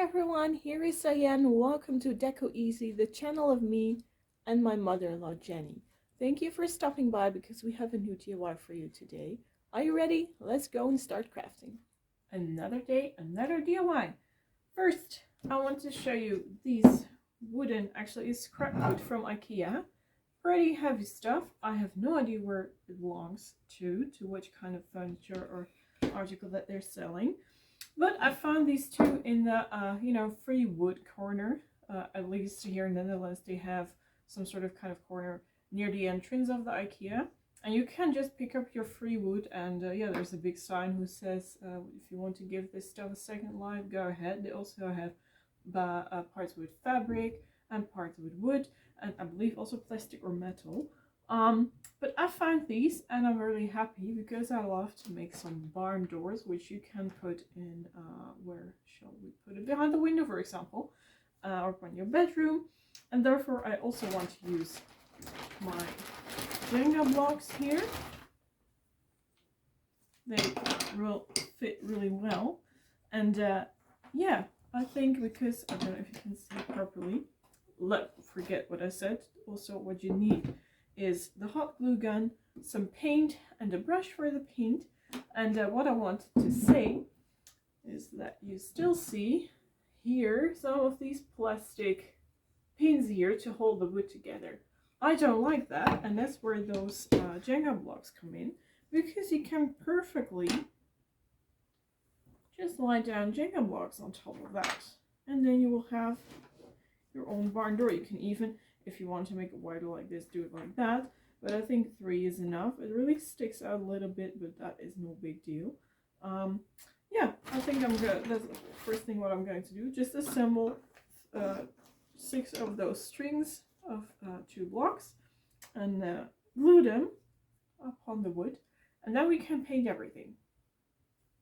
everyone, here is Diane. Welcome to Decoeasy, the channel of me and my mother-in-law Jenny. Thank you for stopping by because we have a new DIY for you today. Are you ready? Let's go and start crafting. Another day, another DIY. First, I want to show you these wooden, actually it's scrap wood from ikea. Pretty heavy stuff. I have no idea where it belongs to which kind of furniture or article that they're selling. But I found these two in the, free wood corner. At least here in the Netherlands, they have some sort of kind of corner near the entrance of the IKEA. And you can just pick up your free wood. And yeah, there's a big sign who says, if you want to give this stuff a second life, go ahead. They also have parts with fabric and parts with wood. And I believe also plastic or metal. But I found these and I'm really happy because I love to make some barn doors, which you can put in, where shall we put it? Behind the window, for example, or on your bedroom. And therefore I also want to use my Jenga blocks here. They will fit really well. And yeah, I think because, I don't know if you can see properly, forget what I said. Also what you need is the hot glue gun, some paint and a brush for the paint. And what I wanted to say is that you still see here some of these plastic pins here to hold the wood together. I don't like that, and that's where those Jenga blocks come in, because you can perfectly just lie down Jenga blocks on top of that, and then you will have your own barn door. You can even, if you want to make it wider like this, do it like that, but I think 3 is enough. It really sticks out a little bit, but that is no big deal. Yeah, I think that's the first thing what I'm going to do. Just assemble 6 of those strings of 2 blocks and glue them upon the wood, and then we can paint everything.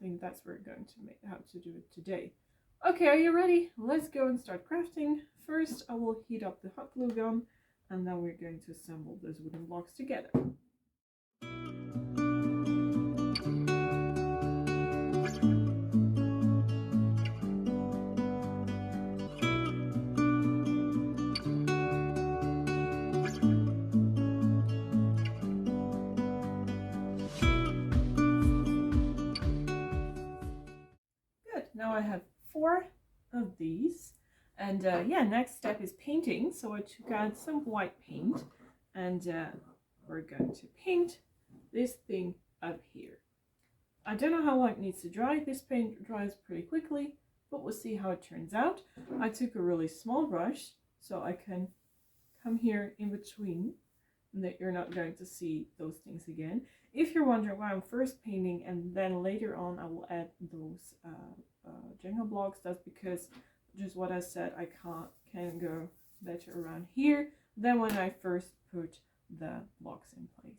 I think that's what we're going to make, how to do it today. Okay, are you ready? Let's go and start crafting. First, I will heat up the hot glue gun, and then we're going to assemble those wooden blocks together. Good, now I have 4 of these. And yeah, next step is painting. So I took out some white paint and we're going to paint this thing up here. I don't know how long it needs to dry. This paint dries pretty quickly, but we'll see how it turns out. I took a really small brush so I can come here in between and that you're not going to see those things again. If you're wondering why I'm first painting and then later on I will add those Jenga blocks, that's because just what I said, I can go better around here than when I first put the blocks in place.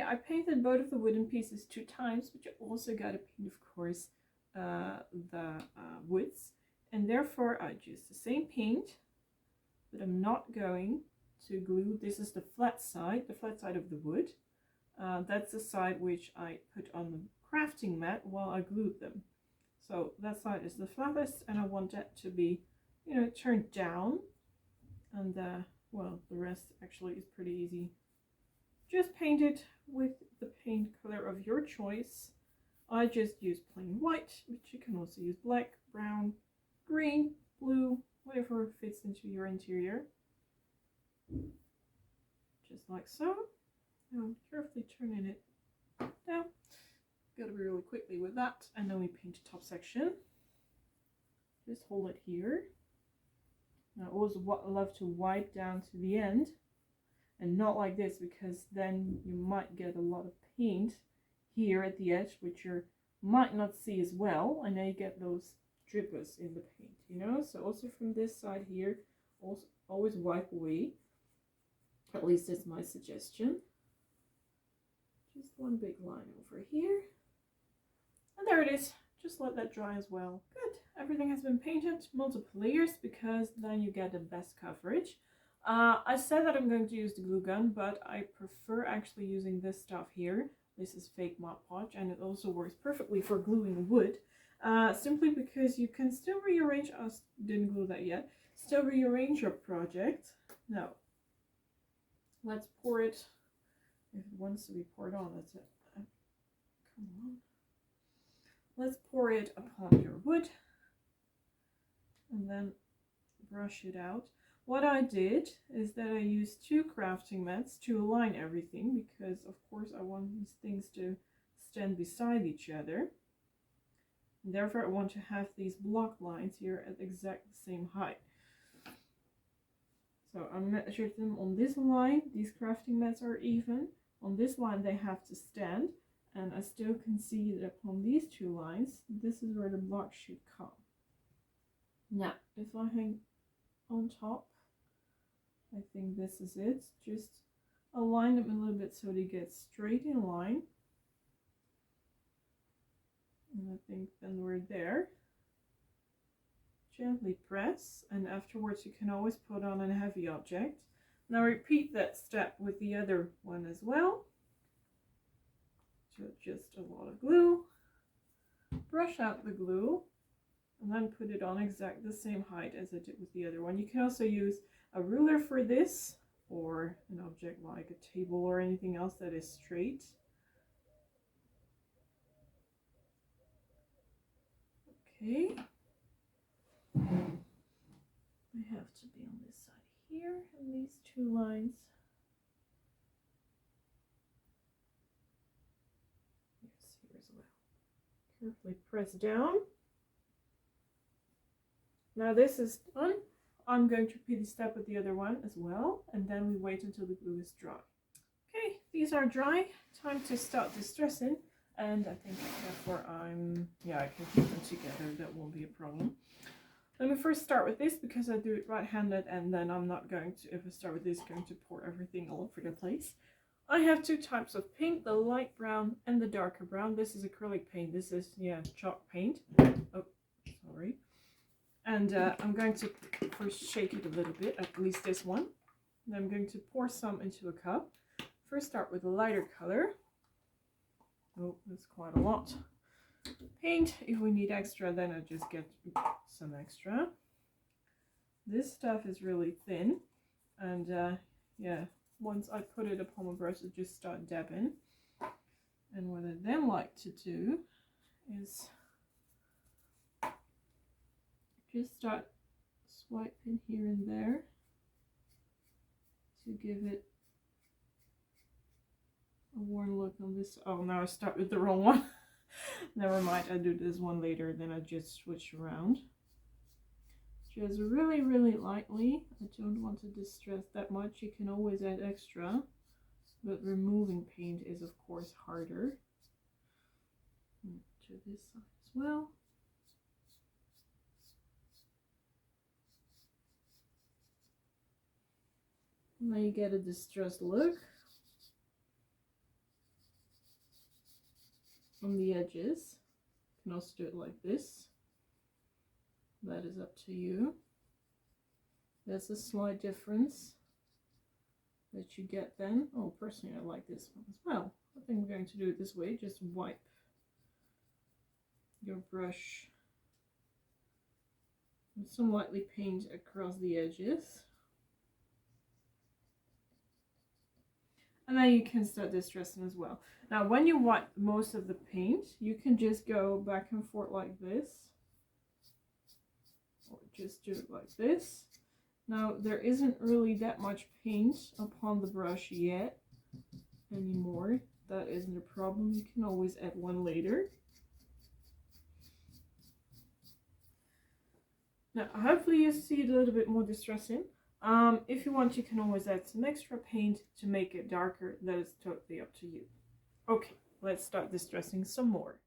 I painted both of the wooden pieces 2 times, but you also got to paint, of course, the widths, and therefore I used the same paint but I'm not going to glue. This is the flat side of the wood. That's the side which I put on the crafting mat while I glued them. So that side is the flattest, and I want that to be, you know, turned down. And well, the rest actually is pretty easy. Just paint it with the paint color of your choice. I just use plain white, but you can also use black, brown, green, blue, whatever fits into your interior. Just like so. Now carefully turning it down. Gotta be really quickly with that, and then we paint the top section. Just hold it here. Now I always love to wipe down to the end, and not like this, because then you might get a lot of paint here at the edge, which you might not see as well, and then you get those drippers in the paint, you know. So also from this side here, also always wipe away. At least that's my suggestion. Just one big line over here, and there it is. Just let that dry as well. Good. Everything has been painted, multiple layers, because then you get the best coverage. I said that I'm going to use the glue gun, but I prefer actually using this stuff here. This is fake Mod Podge, and it also works perfectly for gluing wood. Simply because you can still rearrange, I didn't glue that yet, still rearrange your project. Now, let's pour it. If it wants to be poured on, that's it. Come on. Let's pour it upon your wood and then brush it out. What I did is that I used 2 crafting mats to align everything, because of course I want these things to stand beside each other. And therefore I want to have these block lines here at exact the same height. So I measured them on this line. These crafting mats are even. On this line they have to stand, and I still can see that upon these 2 lines, this is where the block should come. Now, if I hang on top, I think this is it. Just align them a little bit so they get straight in line. And I think then we're there. Gently press, and afterwards you can always put on a heavy object. Now repeat that step with the other one as well. So just a lot of glue. Brush out the glue, and then put it on exactly the same height as I did with the other one. You can also use a ruler for this, or an object like a table or anything else that is straight. Okay. I have to be on this side here, and these 2 lines. Yes, here as well. Carefully press down. Now this is done. I'm going to repeat the step with the other one as well, and then we wait until the glue is dry. Okay, these are dry. Time to start distressing, and I think therefore I can keep them together. That won't be a problem. Let me first start with this, because I do it right-handed, and then I'm not going to, if I start with this, going to pour everything all over the place. I have 2 types of paint, the light brown and the darker brown. This is acrylic paint. This is, chalk paint. Oh, sorry. And I'm going to first shake it a little bit, at least this one. And I'm going to pour some into a cup. First start with a lighter color. Oh, that's quite a lot. Paint. If we need extra, then I just get some extra. This stuff is really thin, and once I put it upon my brush, I just start dabbing. And what I then like to do is just start swiping here and there to give it a worn look on this. Oh, now I start with the wrong one. Never mind, I do this one later, then I just switch around. Just really, really lightly. I don't want to distress that much. You can always add extra, but removing paint is of course harder. To this side as well. Now you get a distressed look on the edges. You can also do it like this. That is up to you. There's a slight difference that you get then. Oh, personally I like this one as well. I think I'm going to do it this way. Just wipe your brush with some lightly paint across the edges. And then you can start distressing as well. Now when you wipe most of the paint, you can just go back and forth like this. Or just do it like this. Now there isn't really that much paint upon the brush yet anymore. That isn't a problem. You can always add one later. Now hopefully you see it a little bit more distressing. If you want, you can always add some extra paint to make it darker. That is totally up to you. Okay, let's start distressing some more.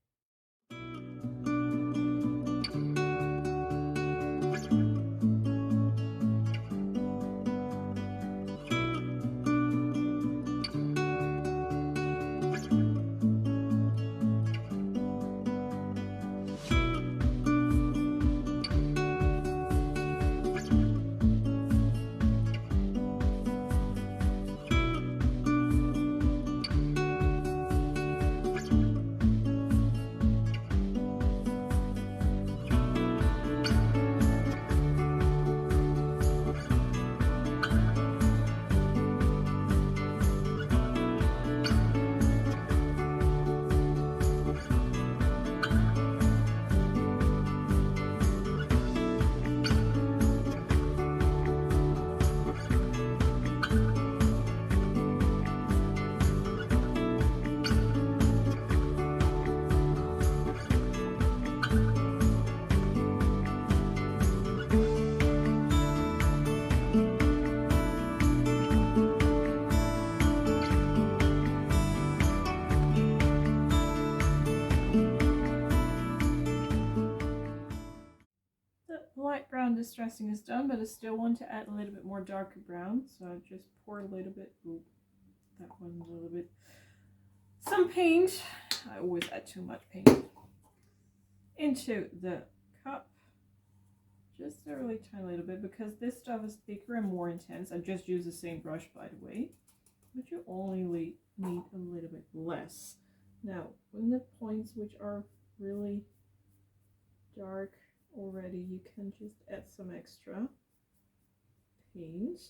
Light brown distressing is done, but I still want to add a little bit more darker brown, so I just pour a little bit. Ooh, that one's a little bit. Some paint. I always add too much paint into the cup. Just a really tiny little bit, because this stuff is thicker and more intense. I just use the same brush, by the way, but you only need a little bit less. Now, when the points which are really dark already, you can just add some extra paint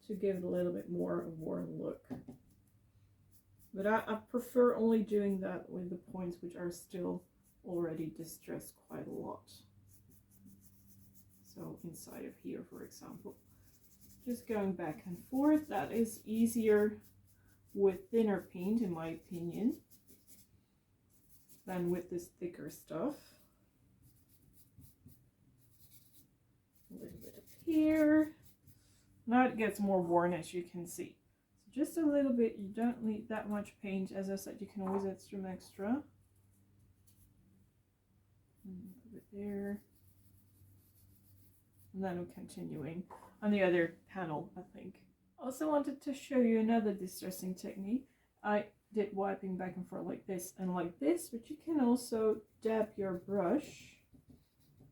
to give it a little bit more a worn look. But I prefer only doing that with the points which are still already distressed quite a lot. So inside of here, for example, just going back and forth. That is easier with thinner paint, in my opinion, than with this thicker stuff. A little bit up here. Now it gets more worn, as you can see. So just a little bit. You don't need that much paint. As I said, you can always add some extra. Put it there. And then I'm continuing on the other panel, I think. Also wanted to show you another distressing technique. I did wiping back and forth like this and like this, but you can also dab your brush.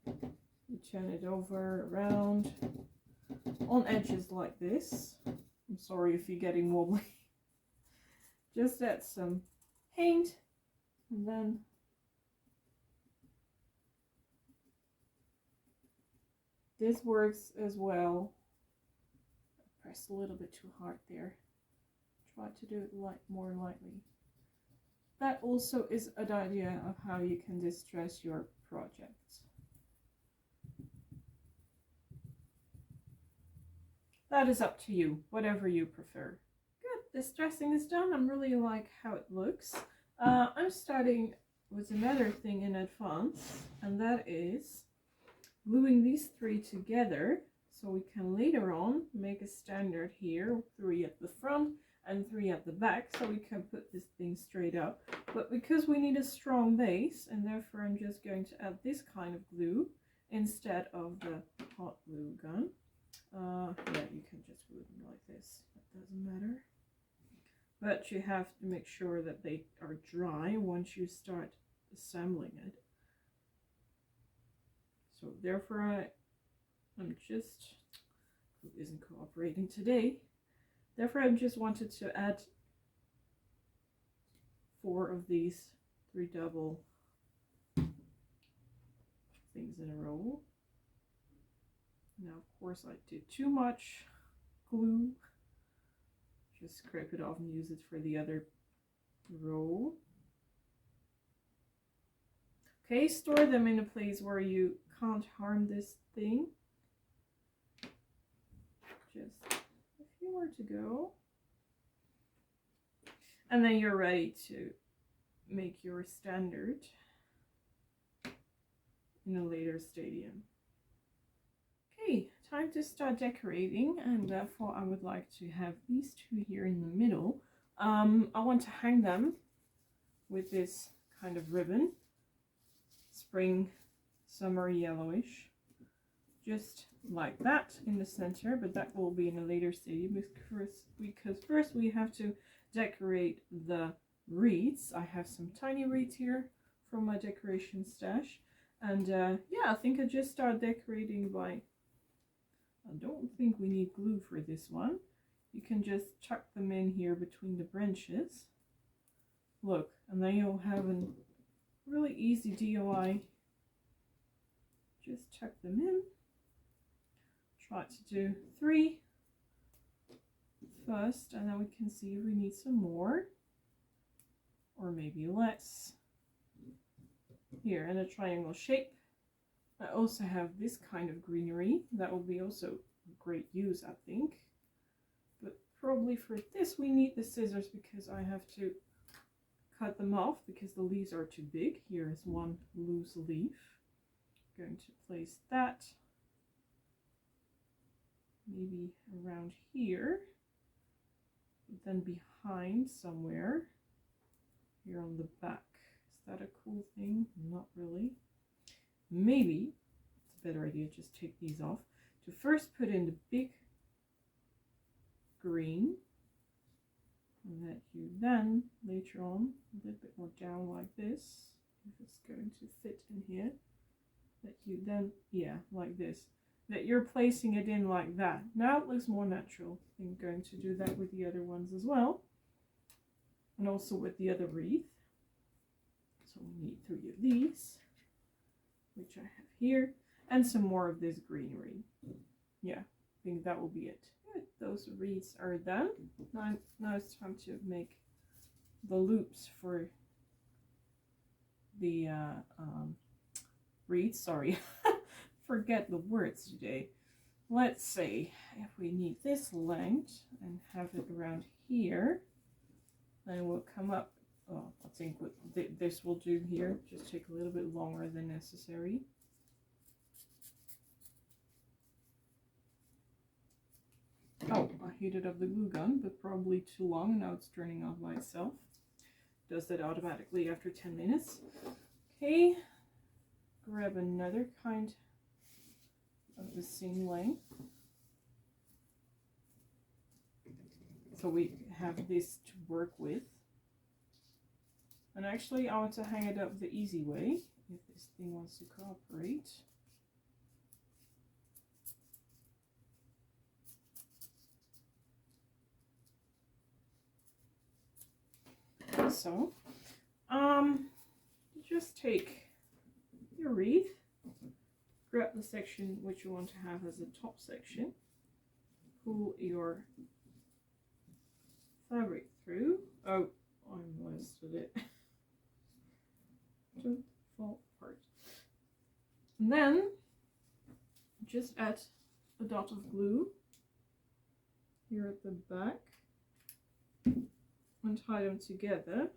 You turn it over, around, on edges like this. I'm sorry if you're getting wobbly. Just add some paint, and then this works as well. I pressed a little bit too hard there. Try to do it more lightly. That also is an idea of how you can distress your project. That is up to you, whatever you prefer. Good, distressing is done. I really like how it looks. I'm starting with another thing in advance, and that is gluing these three together so we can later on make a standard here, 3 at the front and 3 at the back, so we can put this thing straight up. But because we need a strong base, and therefore I'm just going to add this kind of glue instead of the hot glue gun. Yeah, you can just glue them like this, that doesn't matter. But you have to make sure that they are dry once you start assembling it. So therefore I'm just, who isn't cooperating today, therefore I just wanted to add 4 of these 3 double things in a row. Now of course I did too much glue. Just scrape it off and use it for the other row. Okay, store them in a place where you can't harm this thing. Just a few more to go. And then you're ready to make your standard in a later stadium. Okay, time to start decorating, and therefore I would like to have these 2 here in the middle. I want to hang them with this kind of ribbon, spring, summer yellowish, just like that in the center, but that will be in a later stadium because first we have to decorate the wreaths. I have some tiny wreaths here from my decoration stash, and yeah, I think I just start decorating by, I don't think we need glue for this one. You can just chuck them in here between the branches. Look, and then you'll have a really easy DIY. Just chuck them in. Try to do 3 first, and then we can see if we need some more or maybe less. Here in a triangle shape. I also have this kind of greenery that will be also great use, I think, but probably for this we need the scissors because I have to cut them off because the leaves are too big. Here is one loose leaf. I'm going to place that maybe around here, then behind somewhere here on the back. Is that a cool thing? Not really. Maybe it's a better idea just take these off to first put in the big green, and that you then later on a little bit more down like this, if it's going to fit in here, that you then, yeah, like this, that you're placing it in like that. Now it looks more natural. I'm going to do that with the other ones as well, and also with the other wreath. So we need 3 of these, which I have here, and some more of this greenery. Yeah, I think that will be it. Good. Those wreaths are done. Now it's time to make the loops for the wreaths. Sorry, forget the words today. Let's say if we need this length and have it around here, then we'll come up. Oh, I think what this will do here, just take a little bit longer than necessary. Oh, I heated up the glue gun, but probably too long, and now it's turning off by itself. Does that automatically after 10 minutes. Okay, grab another kind of the same length. So we have this to work with. And actually I want to hang it up the easy way, if this thing wants to cooperate. So, just take your wreath, grab the section which you want to have as a top section, pull your fabric through. Oh, I molested it. Don't fall apart. And then just add a dot of glue here at the back and tie them together.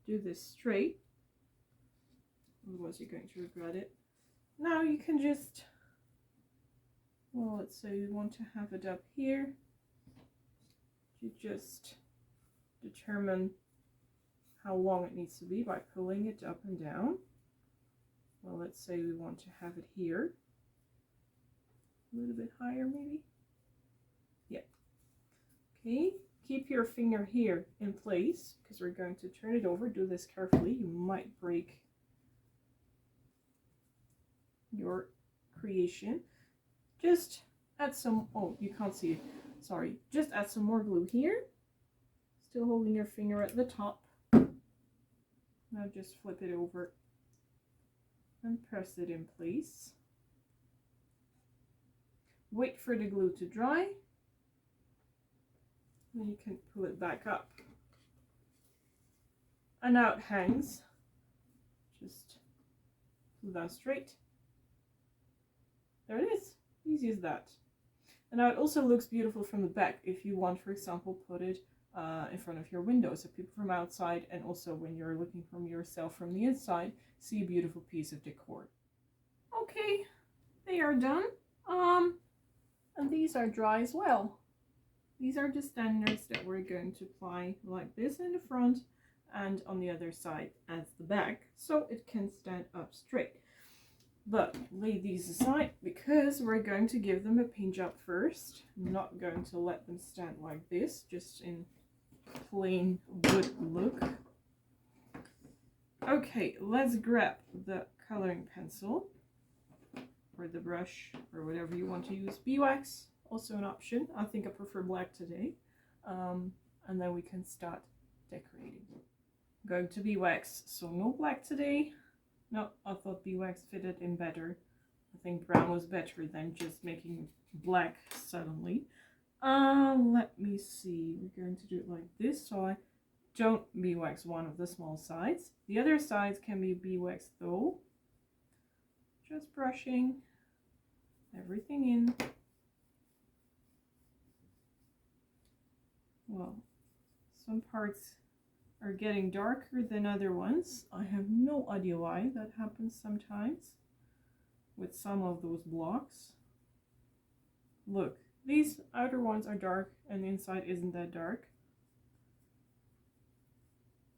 Do this straight, otherwise you're going to regret it. Now you can just, well, let's say you want to have it up here. You just determine how long it needs to be by pulling it up and down. Well, let's say we want to have it here, a little bit higher maybe. Yeah. Okay, keep your finger here in place because we're going to turn it over. Do this carefully. You might break your creation. Just add some, oh, you can't see it, sorry. Just add some more glue here. Still holding your finger at the top. Now just flip it over and press it in place. Wait for the glue to dry. Then you can pull it back up. And now it hangs. Just pull that straight. There it is. Easy as that. And now it also looks beautiful from the back if you want, for example, put it in front of your window so people from outside, and also when you're looking from yourself from the inside, see a beautiful piece of decor. Okay, they are done. And these are dry as well. These are the standards that we're going to apply like this in the front and on the other side as the back, so it can stand up straight. But lay these aside because we're going to give them a paint job first. I'm not going to let them stand like this, just in plain wood look. Okay, let's grab the coloring pencil or the brush or whatever you want to use. Beeswax, also an option. I think I prefer black today. And then we can start decorating. I'm going to beeswax, so no black today. No, I thought beeswax fitted in better. I think brown was better than just making black suddenly. Let me see. We're going to do it like this, so I don't beeswax one of the small sides. The other sides can be beeswaxed though. Just brushing everything in. Well, some parts are getting darker than other ones. I have no idea why that happens sometimes with some of those blocks. Look, these outer ones are dark and the inside isn't that dark.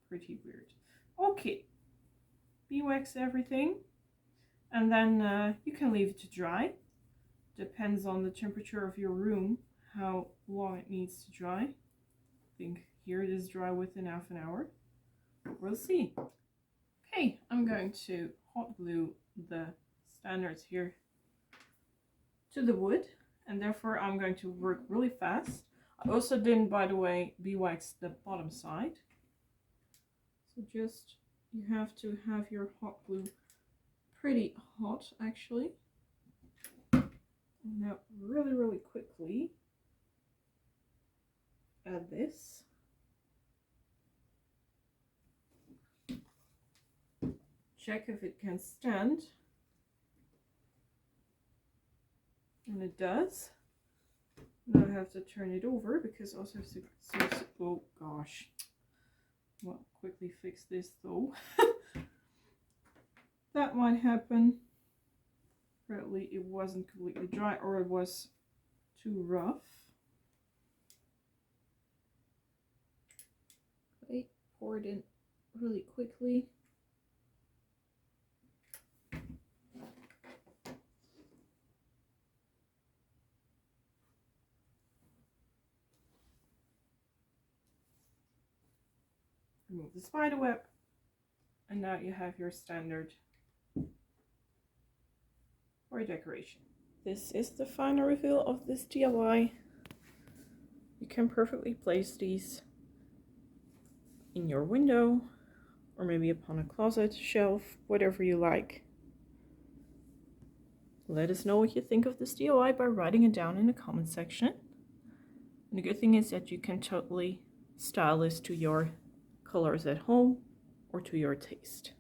Pretty weird. Okay, beeswax everything, and then you can leave it to dry. Depends on the temperature of your room how long it needs to dry. I think here it is dry within half an hour. We'll see. Okay, I'm going to hot glue the standards here to the wood, and therefore I'm going to work really fast. I also didn't, by the way, beeswax the bottom side. So just, you have to have your hot glue pretty hot actually. And now really quickly add this. Check if it can stand. And it does. Now I have to turn it over because I also have to, oh gosh. Well, quickly fix this though. That might happen. Apparently it wasn't completely dry, or it was too rough. Okay, pour it in really quickly. Remove the spider web, and now you have your standard for decoration. This is the final reveal of this DIY. You can perfectly place these in your window or maybe upon a closet shelf, whatever you like. Let us know what you think of this DIY by writing it down in the comment section. And the good thing is that you can totally style this to your colors at home or to your taste.